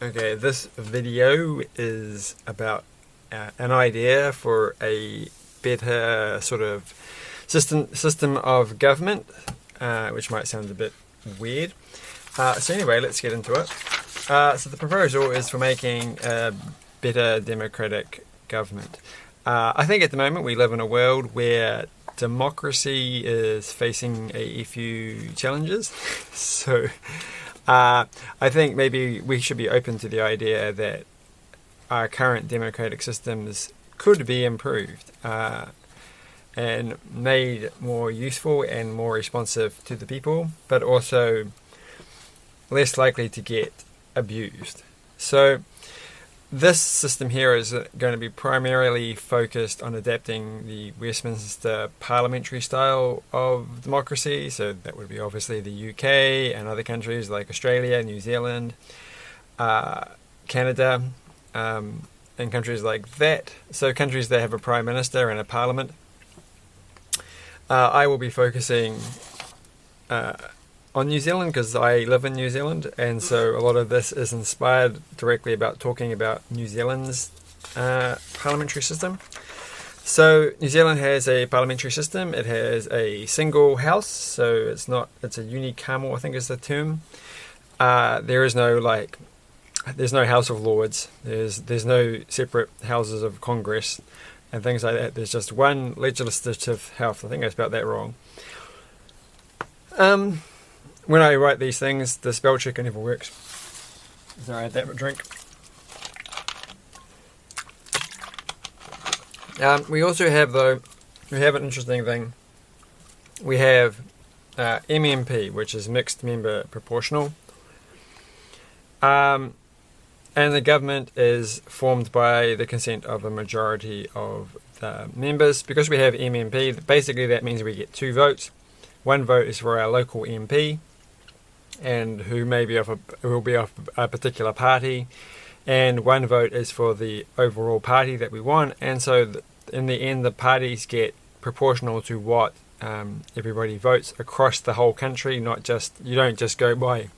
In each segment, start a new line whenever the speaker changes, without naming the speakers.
Okay, this video is about an idea for a better sort of system of government, which might sound a bit weird. So anyway, let's get into it. So the proposal is for making a better democratic government. I think at the moment we live in a world where democracy is facing a few challenges. So I think maybe we should be open to the idea that our current democratic systems could be improved and made more useful and more responsive to the people, but also less likely to get abused. So this system here is going to be primarily focused on adapting the Westminster parliamentary style of democracy. So that would be obviously the UK and other countries like Australia, New Zealand, Canada, and countries like that. So countries that have a prime minister and a parliament. I will be focusing on New Zealand because I live in New Zealand, and so a lot of this is inspired directly about talking about New Zealand's parliamentary system. So New Zealand has a parliamentary system. It has a single house, so it's a unicameral, I think is the term. There's no House of Lords. There's no separate houses of Congress and things like that. There's just one legislative house. I think I spelled that wrong. When I write these things, the spell checker never works. Sorry, I had that drink. We also have, an interesting thing. We have MMP, which is mixed member proportional. And the government is formed by the consent of a majority of the members. Because we have MMP, basically that means we get 2 votes. One vote is for our local MP, and who will be of a particular party, and one vote is for the overall party that we want. And so in the end, the parties get proportional to what everybody votes across the whole country. You don't just go by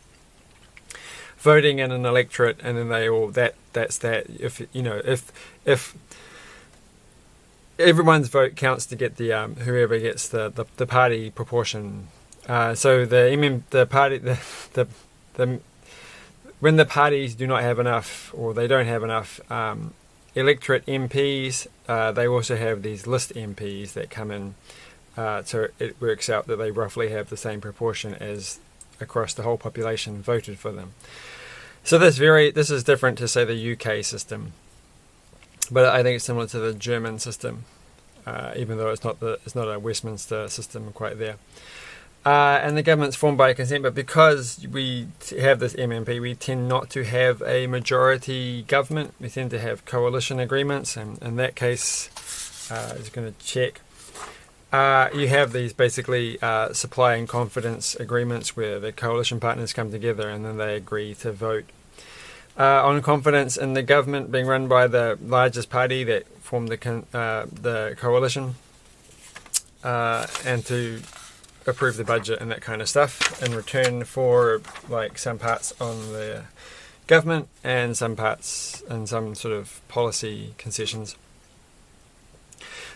voting in an electorate and then that's that. If everyone's vote counts to get the whoever gets the party proportion. So when the parties do not have enough, or they don't have enough electorate MPs, they also have these list MPs that come in. So it works out that they roughly have the same proportion as across the whole population voted for them. So this is different to, say, the UK system, but I think it's similar to the German system, even though it's not a Westminster system quite there. And the government's formed by consent, but because we have this MMP, we tend not to have a majority government. We tend to have coalition agreements, and in that case, I'm just going to check. You have these basically supply and confidence agreements where the coalition partners come together and then they agree to vote on confidence in the government being run by the largest party that formed the coalition, and to approve the budget and that kind of stuff in return for some parts on the government and some parts and some sort of policy concessions.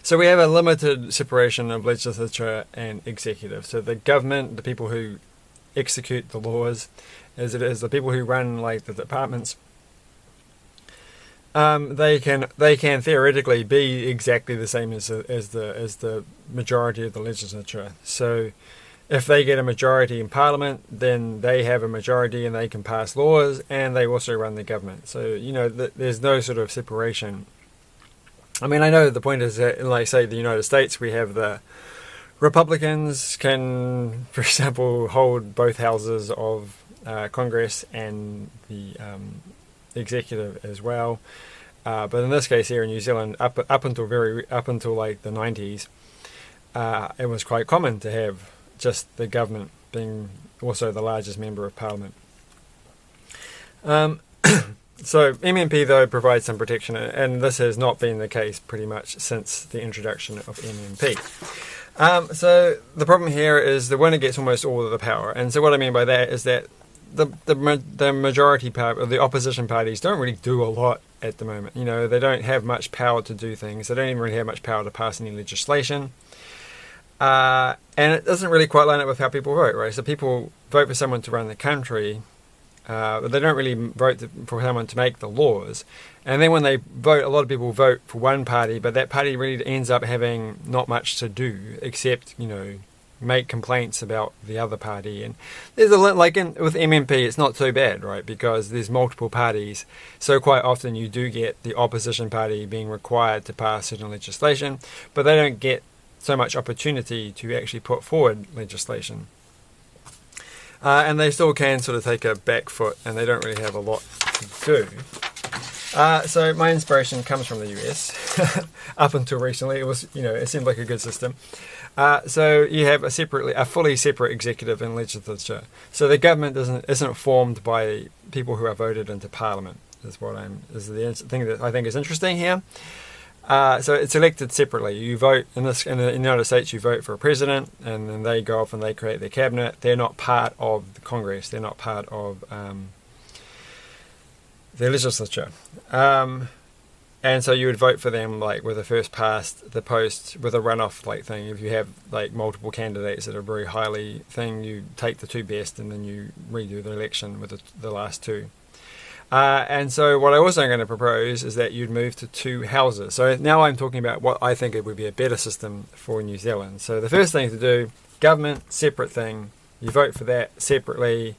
So we have a limited separation of legislature and executive. So the government, the people who execute the laws, as it is the people who run the departments, they can theoretically be exactly the same as the majority of the legislature. So if they get a majority in Parliament, then they have a majority and they can pass laws, and they also run the government. So there's no sort of separation. I mean, I know the point is that, say, the United States, we have the Republicans can, for example, hold both houses of Congress and the executive as well. But in this case here in New Zealand, up until the 90s, it was quite common to have just the government being also the largest member of Parliament. So MMP, though, provides some protection, and this has not been the case pretty much since the introduction of MMP. So the problem here is the winner gets almost all of the power, and so what I mean by that is that the majority part, or the opposition parties, don't really do a lot at the moment. You know, they don't have much power to do things. They don't even really have much power to pass any legislation. And it doesn't really quite line up with how people vote, right? So people vote for someone to run the country, but they don't really vote for someone to make the laws. And then when they vote, a lot of people vote for one party, but that party really ends up having not much to do except, you know, make complaints about the other party. And there's with MMP, it's not so bad, right? Because there's multiple parties, so quite often you do get the opposition party being required to pass certain legislation, but they don't get so much opportunity to actually put forward legislation. And they still can sort of take a back foot, and they don't really have a lot to do. So my inspiration comes from the US. Up until recently, it was, you know, it seemed like a good system. So you have a fully separate executive and legislature. So the government isn't formed by people who are voted into Parliament. Is the thing that I think is interesting here. So it's elected separately. You vote in the United States. You vote for a president, and then they go off and they create their cabinet. They're not part of the Congress. They're not part of the legislature. And so you would vote for them like with a first past the post with a runoff like thing. If you have like multiple candidates that are very highly thing, you take the two best and then you redo the election with the last two. And so what I also am going to propose is that you'd move to two houses. So now I'm talking about what I think it would be a better system for New Zealand. So the first thing to do, government, separate thing. You vote for that separately.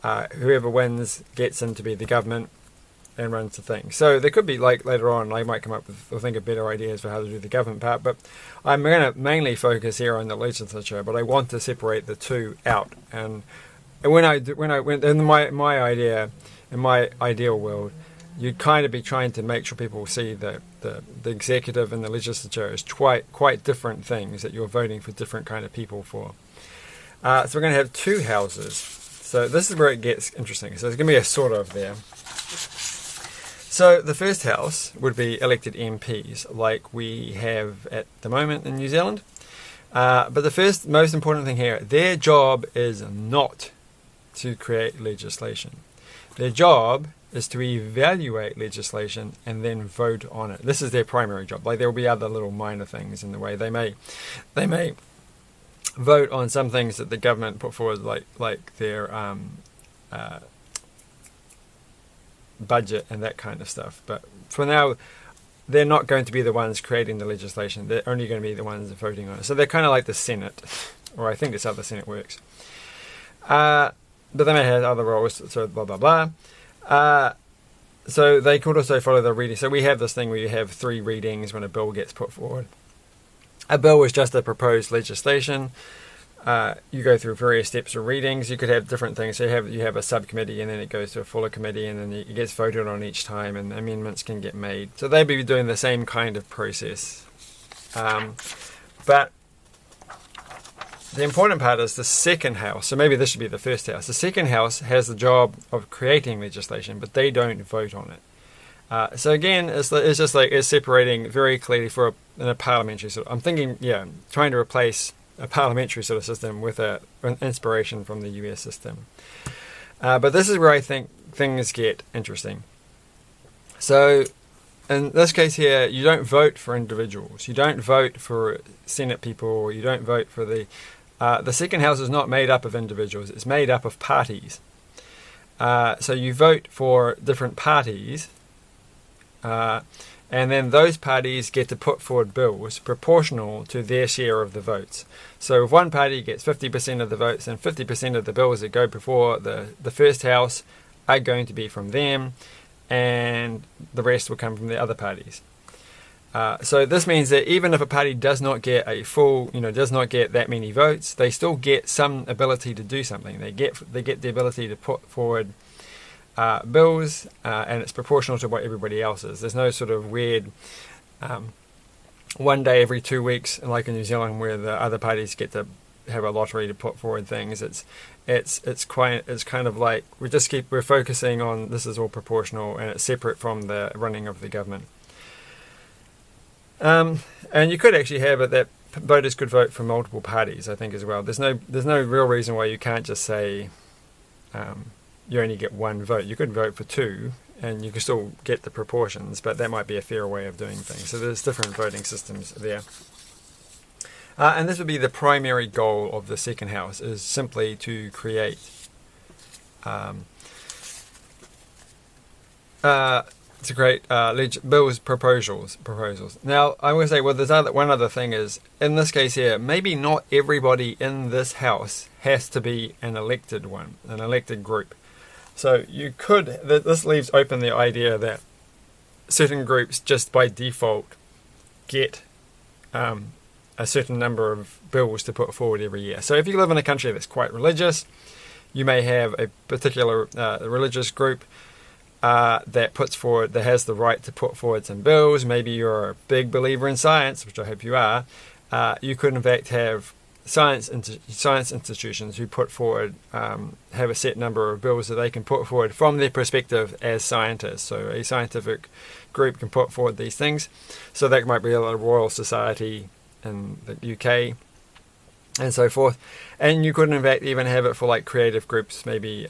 Whoever wins gets in to be the government and runs the thing. So there could be, like, later on, I might come up with, or think of better ideas for how to do the government part, but I'm going to mainly focus here on the legislature, but I want to separate the two out. And when in my idea, in my ideal world, you'd kind of be trying to make sure people see that the executive and the legislature is quite different things that you're voting for different kind of people for. So we're going to have two houses. So this is where it gets interesting. So there's going to be a sort of there. So the first house would be elected MPs, like we have at the moment in New Zealand. But the first, most important thing here, their job is not to create legislation. Their job is to evaluate legislation and then vote on it. This is their primary job. Like there will be other little minor things in the way. They may vote on some things that the government put forward, like their budget and that kind of stuff. But for now, they're not going to be the ones creating the legislation. They're only going to be the ones voting on it. So they're kind of like the Senate, or I think that's how the Senate works. But they may have other roles, so blah, blah, blah. So they could also follow the reading. So we have this thing where you have 3 readings when a bill gets put forward. A bill is just a proposed legislation. You go through various steps of readings. You could have different things. So you have a subcommittee, and then it goes to a fuller committee, and then it gets voted on each time, and amendments can get made. So they'd be doing the same kind of process. But the important part is the second house. So maybe this should be the first house. The second house has the job of creating legislation, but they don't vote on it. So again, it's just like it's separating very clearly in a parliamentary sort of. I'm thinking, trying to replace a parliamentary sort of system with an inspiration from the US system. But this is where I think things get interesting. So in this case here, you don't vote for individuals. You don't vote for Senate people. You don't vote for the second house is not made up of individuals. It's made up of parties. So you vote for different parties, and then those parties get to put forward bills proportional to their share of the votes. So if one party gets 50% of the votes, then 50% of the bills that go before the first house are going to be from them, and the rest will come from the other parties. So this means that even if a party does not get does not get that many votes, they still get some ability to do something. They get the ability to put forward bills, and it's proportional to what everybody else is. There's no sort of weird one day every 2 weeks, like in New Zealand, where the other parties get to have a lottery to put forward things. It's kind of like we're focusing on this is all proportional, and it's separate from the running of the government. And you could actually have it that voters could vote for multiple parties, I think, as well. There's no real reason why you can't just say you only get one vote. You could vote for two, and you can still get the proportions, but that might be a fairer way of doing things. So there's different voting systems there. And this would be the primary goal of the second house, is simply to create bills proposals. Now, I would say, well, there's one other thing is, in this case here, maybe not everybody in this house has to be an elected one, an elected group. So you could, this leaves open the idea that certain groups just by default get a certain number of bills to put forward every year. So if you live in a country that's quite religious, you may have a particular religious group that has the right to put forward some bills. Maybe you're a big believer in science, which I hope you are. You could in fact have science institutions who put forward, have a set number of bills that they can put forward from their perspective as scientists. So a scientific group can put forward these things. So that might be a Royal Society in the UK and so forth. And you could in fact even have it for like creative groups, maybe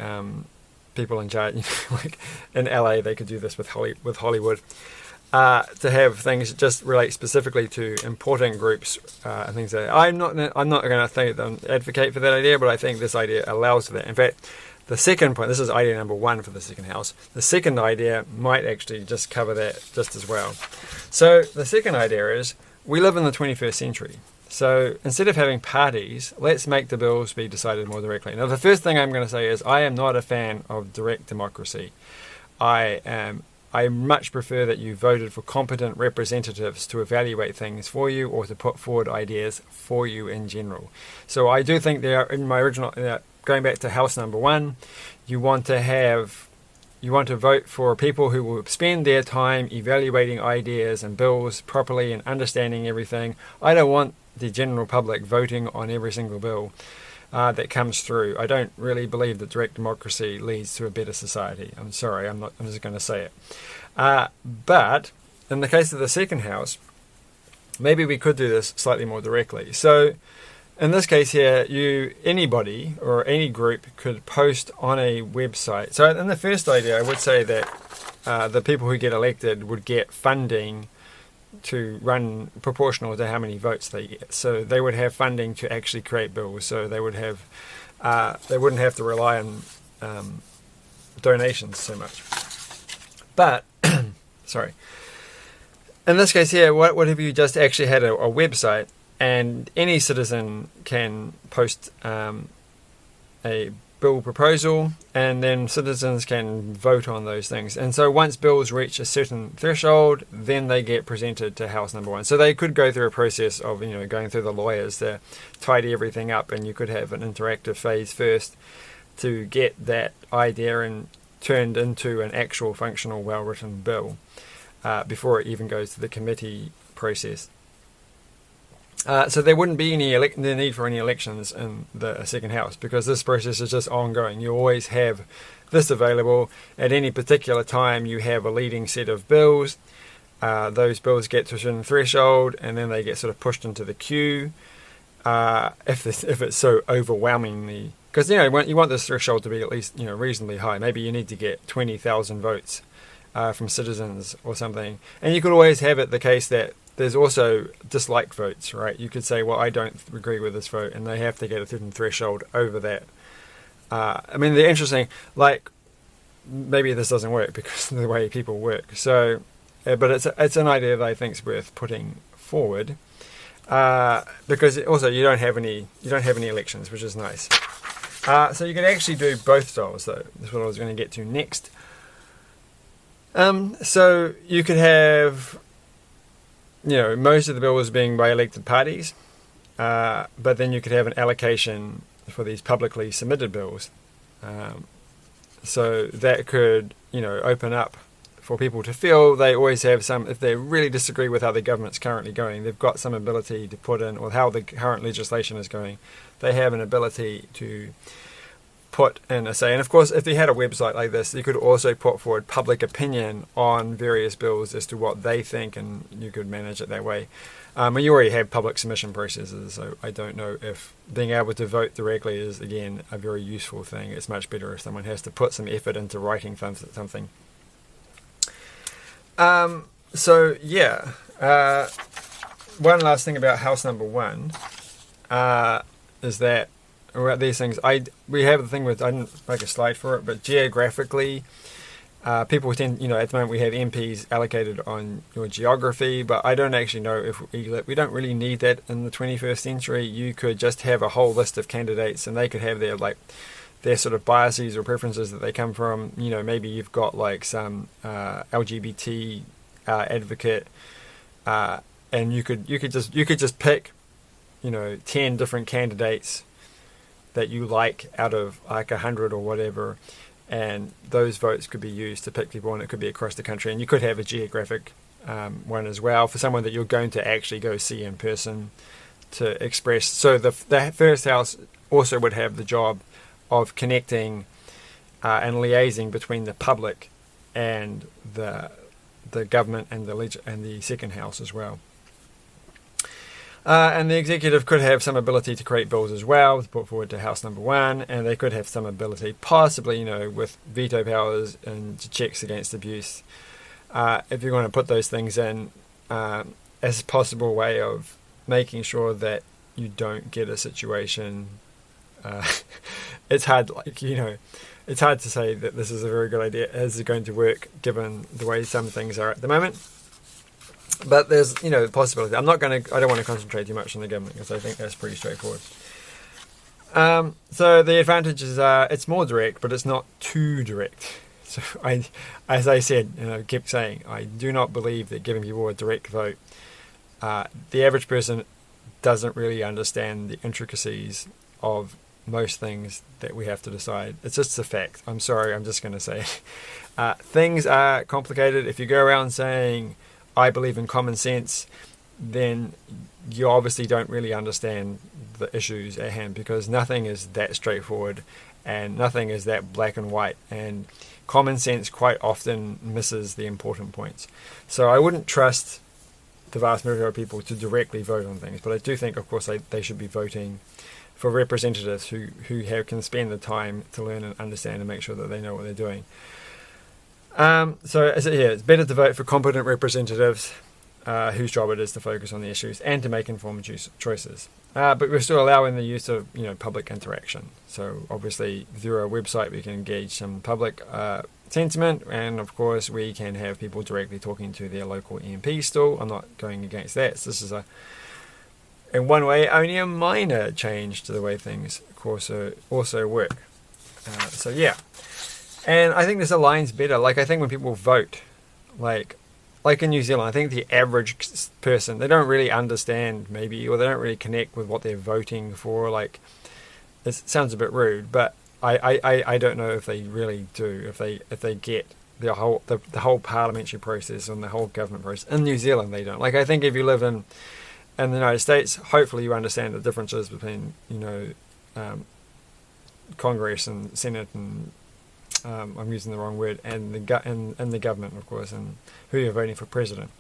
people in charge, like in LA, they could do this with Hollywood, to have things that just relate specifically to important groups and things like that. I'm not going to advocate for that idea, but I think this idea allows for that. In fact, the second point, this is idea number 1 for the second house. The second idea might actually just cover that just as well. So the second idea is, we live in the 21st century. So instead of having parties, let's make the bills be decided more directly. Now, the first thing I'm going to say is I am not a fan of direct democracy. I much prefer that you voted for competent representatives to evaluate things for you or to put forward ideas for you in general. So I do think there, in my original, going back to house number 1, you want to vote for people who will spend their time evaluating ideas and bills properly and understanding everything. I don't want the general public voting on every single bill that comes through. I don't really believe that direct democracy leads to a better society. I'm sorry, I'm just going to say it. But in the case of the second house, maybe we could do this slightly more directly. So in this case here, anybody or any group could post on a website. So in the first idea, I would say that the people who get elected would get funding to run proportional to how many votes they get. So they would have funding to actually create bills. So they would have, they wouldn't have to rely on donations so much. But sorry. In this case here, what if you just actually had a website? And any citizen can post a bill proposal, and then citizens can vote on those things. And so once bills reach a certain threshold, then they get presented to house number 1. So they could go through a process of going through the lawyers to tidy everything up, and you could have an interactive phase first to get that idea and turned into an actual functional, well-written bill before it even goes to the committee process. So there wouldn't be the need for any elections in the second house, because this process is just ongoing. You always have this available. At any particular time, you have a leading set of bills. Those bills get to a certain threshold, and then they get sort of pushed into the queue. If it's so overwhelmingly, because you want this threshold to be at least reasonably high. Maybe you need to get 20,000 votes from citizens or something, and you could always have it the case that there's also dislike votes, right? You could say, well, I don't agree with this vote, and they have to get a certain threshold over that. I mean, the interesting, maybe this doesn't work because of the way people work. So, but it's an idea that I think is worth putting forward, because also you don't have any elections, which is nice. So you could actually do both styles, though. That's what I was going to get to next. So you could have, most of the bills being by elected parties, but then you could have an allocation for these publicly submitted bills. So that could, open up for people to feel they always have some, if they really disagree with how the government's currently going, they've got some ability to put in, or how the current legislation is going, they have an ability to put in a say. And of course, if you had a website like this, you could also put forward public opinion on various bills as to what they think, and you could manage it that way. And you already have public submission processes, so I don't know if being able to vote directly is, again, a very useful thing. It's much better if someone has to put some effort into writing something. So, yeah. One last thing about house number 1 is that about these things, we have the thing with, I didn't make a slide for it, but geographically, people tend, at the moment we have MPs allocated on your geography, but I don't actually know if we don't really need that in the 21st century. You could just have a whole list of candidates, and they could have their sort of biases or preferences that they come from. Maybe you've got some LGBT advocate, and you could just pick 10 different candidates that you like out of 100 or whatever, and those votes could be used to pick people, and it could be across the country. And you could have a geographic one as well for someone that you're going to actually go see in person to express. So the first house also would have the job of connecting and liaising between the public and the government and the second house as well. And the executive could have some ability to create bills as well, to put forward to house number 1, and they could have some ability, possibly, with veto powers and checks against abuse, if you're going to put those things in, as a possible way of making sure that you don't get a situation. It's hard, it's hard to say that this is a very good idea. Is it going to work given the way some things are at the moment? But there's, the possibility. I don't want to concentrate too much on the government because I think that's pretty straightforward. So the advantages are it's more direct, but it's not too direct. So as I said, kept saying, I do not believe that giving people a direct vote, the average person doesn't really understand the intricacies of most things that we have to decide. It's just a fact. I'm sorry, I'm just going to say it. Things are complicated. If you go around saying, I believe in common sense, then you obviously don't really understand the issues at hand, because nothing is that straightforward and nothing is that black and white, and common sense quite often misses the important points. So I wouldn't trust the vast majority of people to directly vote on things, but I do think, of course, they should be voting for representatives who can spend the time to learn and understand and make sure that they know what they're doing. So as it's better to vote for competent representatives whose job it is to focus on the issues and to make informed choices. But we're still allowing the use of public interaction. So obviously through our website we can engage some public sentiment, and of course we can have people directly talking to their local MP still. I'm not going against that. So this is in one way only a minor change to the way things also work. So yeah. And I think this aligns better. I think when people vote, like in New Zealand, I think the average person, they don't really understand maybe, or they don't really connect with what they're voting for. It sounds a bit rude, but I don't know if they really do. If they get the whole parliamentary process and the whole government process. In New Zealand, they don't. I think if you live in the United States, hopefully you understand the differences between Congress and Senate and I'm using the wrong word, and the government, of course, and who you're voting for president.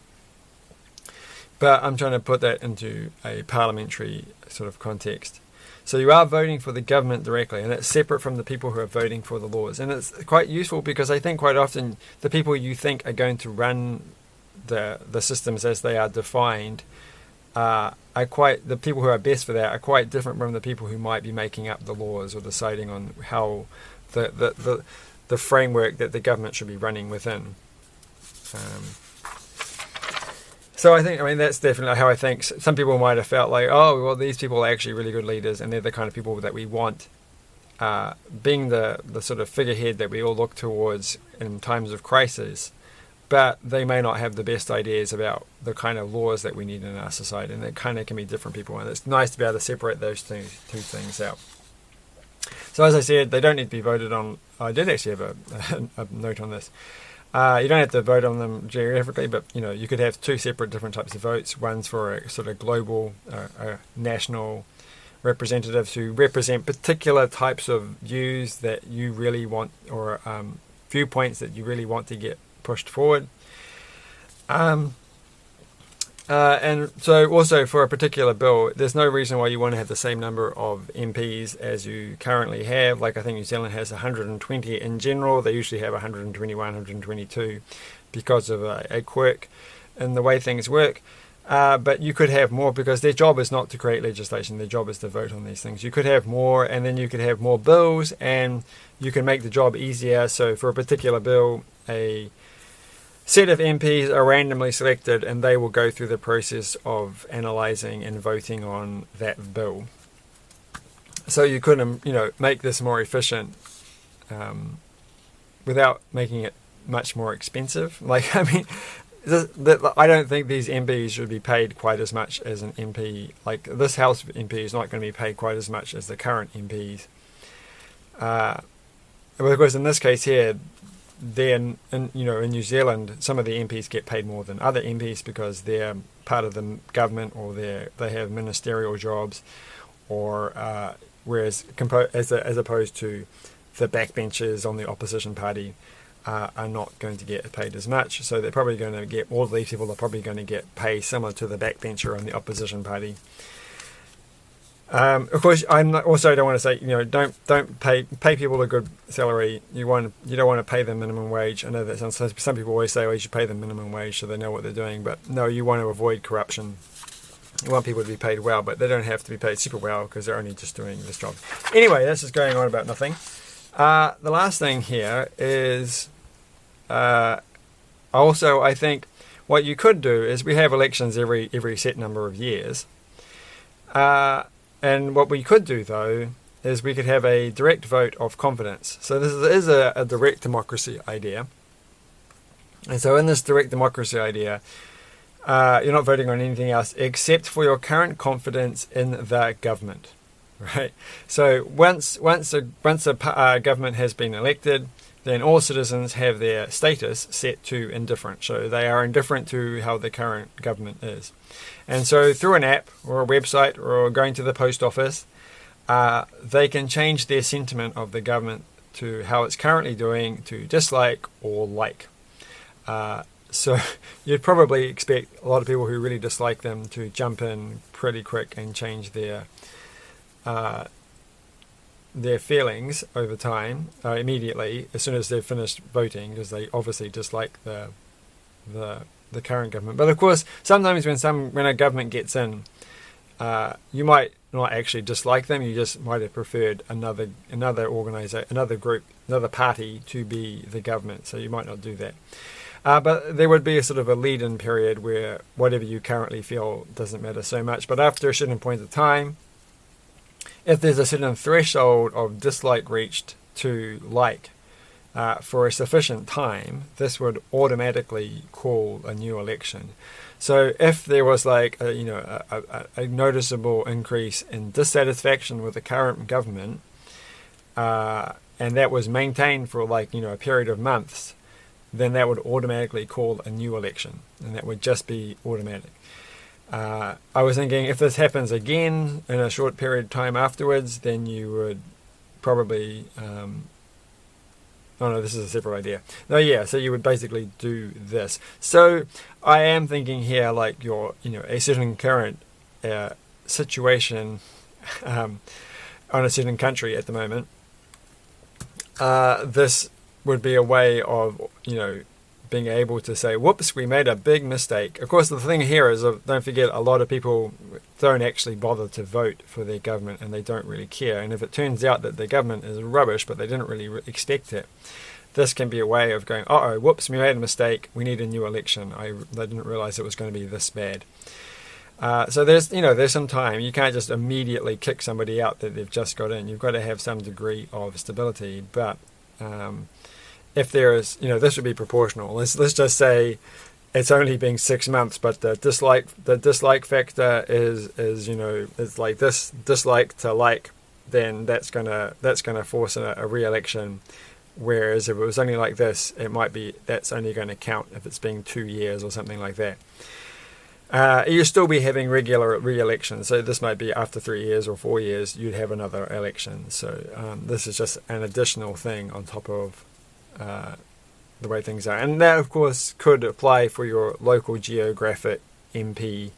But I'm trying to put that into a parliamentary sort of context. So you are voting for the government directly, and it's separate from the people who are voting for the laws. And it's quite useful because I think quite often the people you think are going to run the systems as they are defined the people who are best for that are quite different from the people who might be making up the laws or deciding on how the framework that the government should be running within. So I think, that's definitely how I think. Some people might have felt these people are actually really good leaders, and they're the kind of people that we want, being the sort of figurehead that we all look towards in times of crisis. But they may not have the best ideas about the kind of laws that we need in our society, and they kind of can be different people, and it's nice to be able to separate those two things out. So as I said, they don't need to be voted on. I did actually have a note on this. You don't have to vote on them geographically, but you could have two separate different types of votes. One's for a sort of global, national representatives who represent particular types of views that you really want, or viewpoints that you really want to get pushed forward. And so also for a particular bill, there's no reason why you want to have the same number of MPs as you currently have. Like I think New Zealand has 120 in general. They usually have 121, 122 because of a quirk in the way things work. But you could have more because their job is not to create legislation. Their job is to vote on these things. You could have more, and then you could have more bills, and you can make the job easier. So for a particular bill, a set of MPs are randomly selected, and they will go through the process of analysing and voting on that bill. So you could, make this more efficient without making it much more expensive. I don't think these MPs should be paid quite as much as an MP. Like this House MP is not going to be paid quite as much as the current MPs. Because in this case here, then in New Zealand, some of the MPs get paid more than other MPs because they're part of the government, or they have ministerial jobs, or whereas as opposed to the backbenchers on the opposition party are not going to get paid as much. So they're probably going to get, all these people are probably going to get pay similar to the backbencher on the opposition party. Of course, don't want to say don't pay people a good salary. You don't want to pay them minimum wage. I know that some people always say, you should pay them minimum wage so they know what they're doing. But no, you want to avoid corruption. You want people to be paid well, but they don't have to be paid super well because they're only just doing this job. Anyway, this is going on about nothing. The last thing here is also, I think what you could do is we have elections every set number of years. And what we could do, though, is we could have a direct vote of confidence. So this is a direct democracy idea. And so in this direct democracy idea, you're not voting on anything else except for your current confidence in the government, right? So once a government has been elected, then all citizens have their status set to indifferent. So they are indifferent to how the current government is. And so through an app or a website or going to the post office, they can change their sentiment of the government to how it's currently doing, to dislike or like. So you'd probably expect a lot of people who really dislike them to jump in pretty quick and change their feelings over time, immediately, as soon as they've finished voting, because they obviously dislike the current government. But of course, sometimes when a government gets in, you might not actually dislike them. You just might have preferred another organization, another group, another party to be the government. So you might not do that. But there would be a sort of a lead-in period where whatever you currently feel doesn't matter so much. But after a certain point of time, if there's a certain threshold of dislike reached to like for a sufficient time, this would automatically call a new election. So if there was like a noticeable increase in dissatisfaction with the current government, and that was maintained for a period of months, then that would automatically call a new election, and that would just be automatic. I was thinking if this happens again in a short period of time afterwards, then you would probably this is a separate idea. So you would basically do this. So I am thinking here a certain current situation on a certain country at the moment. This would be a way of being able to say, whoops, we made a big mistake. Of course, the thing here is, don't forget, a lot of people don't actually bother to vote for their government, and they don't really care. And if it turns out that their government is rubbish, but they didn't really expect it, this can be a way of going, whoops, we made a mistake, we need a new election. I didn't realize it was going to be this bad. So there's some time. You can't just immediately kick somebody out that they've just got in. You've got to have some degree of stability. But if there is, this would be proportional. Let's just say it's only been 6 months, but the dislike factor is it's like this dislike to like, then that's gonna force a re-election. Whereas if it was only like this, that's only going to count if it's been 2 years or something like that. You'll still be having regular re-elections. So this might be after 3 years or 4 years, you'd have another election. So this is just an additional thing on top of the way things are. And that, of course, could apply for your local geographic MP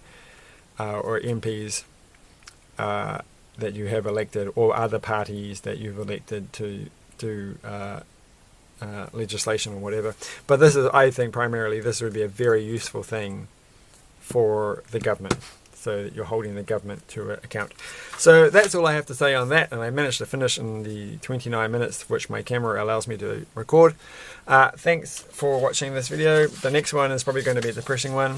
or MPs that you have elected, or other parties that you've elected to do legislation or whatever. But this is, I think, primarily this would be a very useful thing for the government, so that you're holding the government to account. So that's all I have to say on that, and I managed to finish in the 29 minutes which my camera allows me to record. Thanks for watching this video. The next one is probably going to be a depressing one,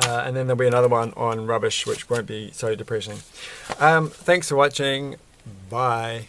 and then there'll be another one on rubbish which won't be so depressing. Thanks for watching. Bye.